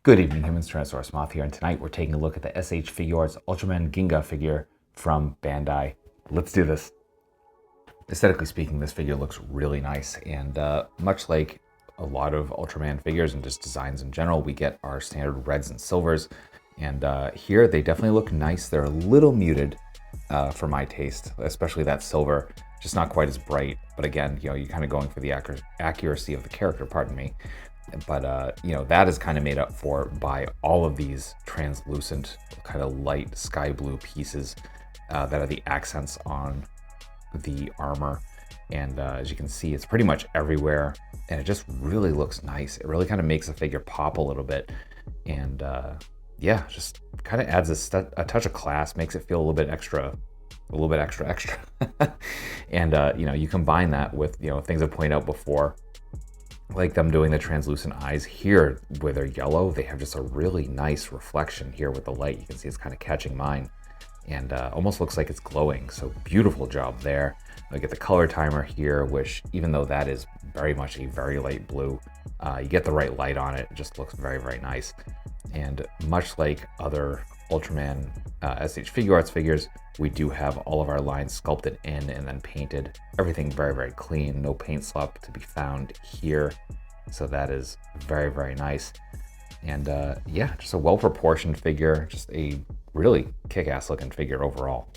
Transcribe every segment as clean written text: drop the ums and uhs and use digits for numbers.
Good evening, humans. Tyrannosaurusmoth here, and tonight we're taking a look at the SH Figuarts Ultraman Ginga figure from Bandai. Let's do this. Aesthetically speaking, this figure looks really nice, and much like a lot of Ultraman figures and just designs in general, we get our standard reds and silvers, and here they definitely look nice. They're a little muted for my taste, especially that silver, just not quite as bright. But again, you're kind of going for the accuracy of the character, pardon me. But that is kind of made up for by all of these translucent kind of light sky blue pieces that are the accents on the armor. And as you can see, it's pretty much everywhere, and it just really looks nice. It really kind of makes the figure pop a little bit, and just kind of adds a touch of class, makes it feel a little bit extra. And you combine that with things I've pointed out before, like them doing the translucent eyes here where they're yellow. They have just a really nice reflection here with the light. You can see it's kind of catching mine, and almost looks like it's glowing. So beautiful job there. I get the color timer here, which even though that is very much a very light blue, you get the right light on it. It just looks very, very nice. And much like other Ultraman SH Figuarts figures, we do have all of our lines sculpted in and then painted. Everything very, very clean. No paint slop to be found here. So that is very, very nice. And just a well-proportioned figure. Just a really kick-ass looking figure overall.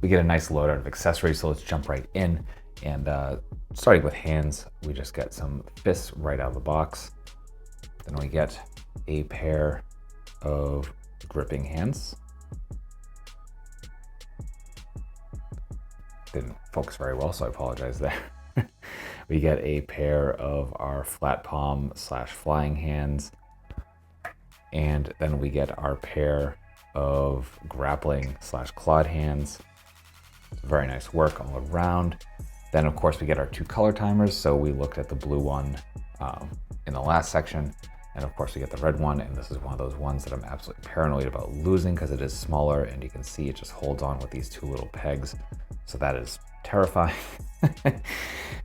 We get a nice loadout of accessories, so let's jump right in. And starting with hands, we just get some fists right out of the box. Then we get a pair of gripping hands. Didn't focus very well, so I apologize there. We get a pair of our flat palm / flying hands, and then we get our pair of grappling / clawed hands. Very nice work all around. Then of course we get our two color timers. So we looked at the blue one in the last section, and of course we get the red one, and this is one of those ones that I'm absolutely paranoid about losing because it is smaller, and you can see it just holds on with these two little pegs. So that is terrifying,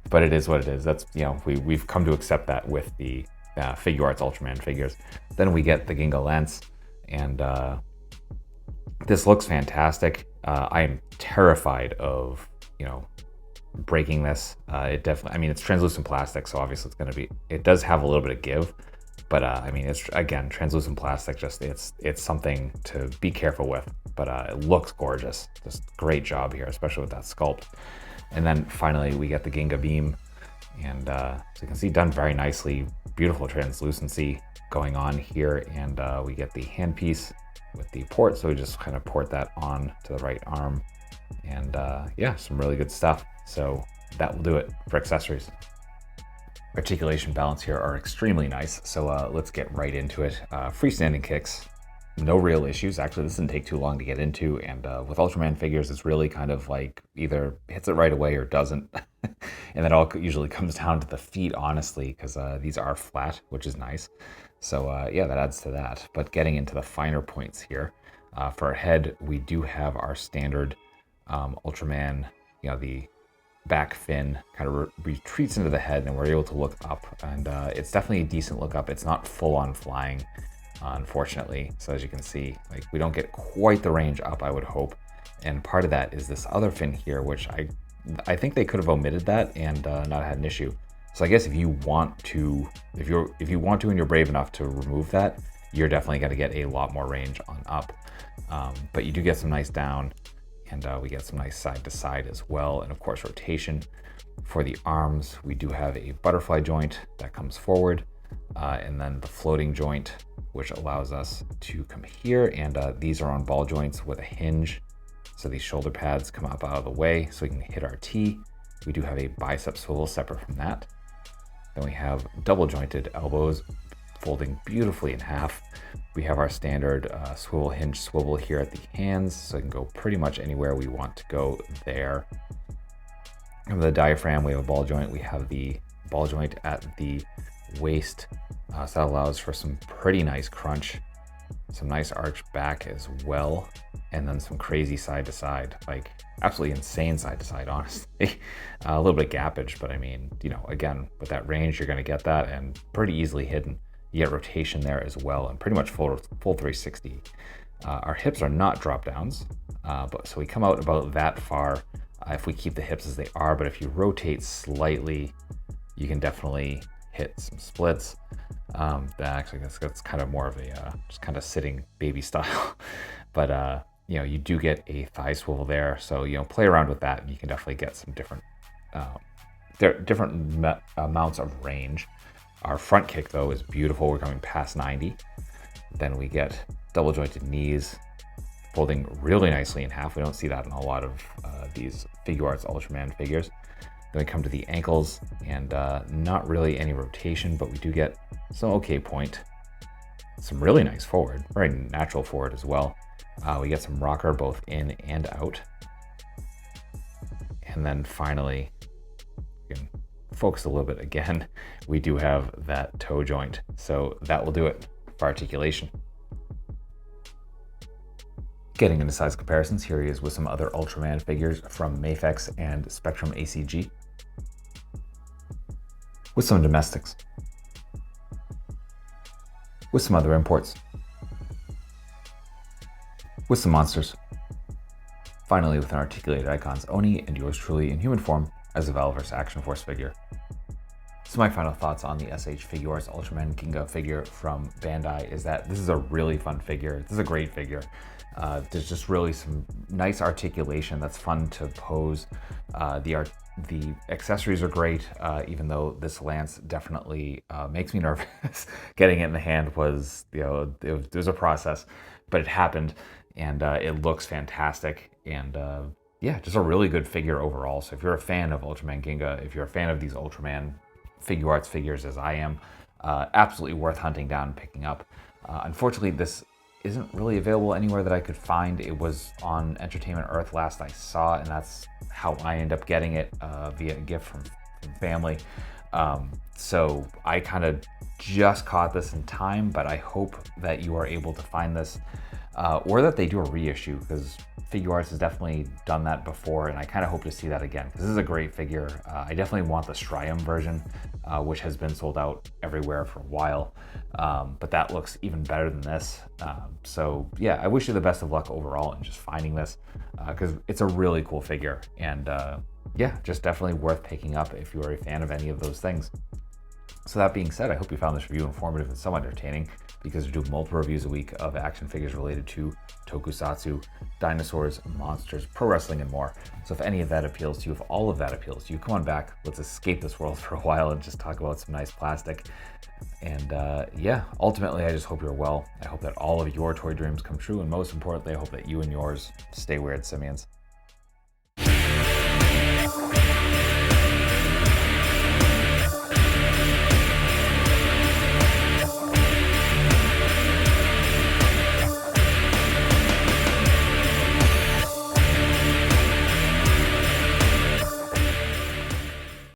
but it is what it is. That's, we've come to accept that with the Figuarts Ultraman figures. Then we get the Ginga lens, and this looks fantastic. I am terrified of, breaking this. It definitely, it's translucent plastic, so obviously it does have a little bit of give, but it's, again, translucent plastic, just it's something to be careful with, but it looks gorgeous. Just great job here, especially with that sculpt. And then finally we get the Ginga beam, and so you can see done very nicely. Beautiful translucency going on here, and we get the handpiece with the port, so we just kind of port that on to the right arm, and some really good stuff. So that will do it for accessories. Articulation balance here are extremely nice, so let's get right into it. Freestanding kicks, no real issues. Actually, this didn't take too long to get into, and with Ultraman figures, it's really kind of like either hits it right away or doesn't. And that all usually comes down to the feet, honestly, because these are flat, which is nice. So that adds to that. But getting into the finer points here, for our head, we do have our standard Ultraman, the back fin kind of retreats into the head, and we're able to look up, and it's definitely a decent look up. It's not full on flying, unfortunately. So as you can see, we don't get quite the range up I would hope. And part of that is this other fin here, which I think they could have omitted that and not had an issue. So I guess if you want to and you're brave enough to remove that, you're definitely going to get a lot more range on up. But you do get some nice down, and we get some nice side to side as well. And of course, rotation. For the arms, we do have a butterfly joint that comes forward, and then the floating joint, which allows us to come here. And these are on ball joints with a hinge. So these shoulder pads come up out of the way so we can hit our T. We do have a bicep swivel separate from that. Then we have double jointed elbows folding beautifully in half. We have our standard swivel hinge swivel here at the hands, so we can go pretty much anywhere we want to go there. And the diaphragm, we have a ball joint. We have the ball joint at the waist, so that allows for some pretty nice crunch, some nice arch back as well, and then some crazy side to side, absolutely insane side to side, honestly. A little bit of gappage, but again, with that range, you're going to get that, and pretty easily hidden. You get rotation there as well, and pretty much full 360. Our hips are not drop downs, but so we come out about that far if we keep the hips as they are, but if you rotate slightly, you can definitely hit some splits. That's kind of more of a just kind of sitting baby style, but you know, you do get a thigh swivel there, so you know, play around with that, and you can definitely get some different amounts of range. Our front kick though is beautiful. We're going past 90. Then we get double jointed knees, folding really nicely in half. We don't see that in a lot of these Figuarts Ultraman figures. Then we come to the ankles, and not really any rotation, but we do get some okay point. Some really nice forward, very natural forward as well. We get some rocker both in and out. And then finally, we can focus a little bit again, we do have that toe joint. So that will do it for articulation. Getting into size comparisons, here he is with some other Ultraman figures from Mafex and Spectrum ACG. With some domestics. With some other imports. With some monsters. Finally, with an articulated icons, Oni and yours truly in human form as a Valverse Action Force figure. So my final thoughts on the SH Figuarts Ultraman Ginga figure from Bandai is that this is a really fun figure. This is a great figure. There's just really some nice articulation that's fun to pose. The accessories are great, even though this lance definitely makes me nervous. Getting it in the hand was, you know, it was a process, but it happened, and it looks fantastic. And yeah, just a really good figure overall. So if you're a fan of Ultraman Ginga, if you're a fan of these Ultraman Figuarts figures as I am, absolutely worth hunting down and picking up. Unfortunately, this isn't really available anywhere that I could find. It was on Entertainment Earth last I saw, and that's how I end up getting it via a gift from family. So I kind of just caught this in time, but I hope that you are able to find this or that they do a reissue, because Figuarts has definitely done that before, and I kind of hope to see that again, because this is a great figure. I definitely want the Strium version, which has been sold out everywhere for a while, but that looks even better than this. So yeah, I wish you the best of luck overall in just finding this, because it's a really cool figure, and yeah, just definitely worth picking up if you are a fan of any of those things. So that being said, I hope you found this review informative and somewhat entertaining, because we do multiple reviews a week of action figures related to tokusatsu, dinosaurs, monsters, pro wrestling, and more. So if any of that appeals to you, if all of that appeals to you, come on back. Let's escape this world for a while and just talk about some nice plastic. And yeah, ultimately, I just hope you're well. I hope that all of your toy dreams come true. And most importantly, I hope that you and yours stay weird, simians.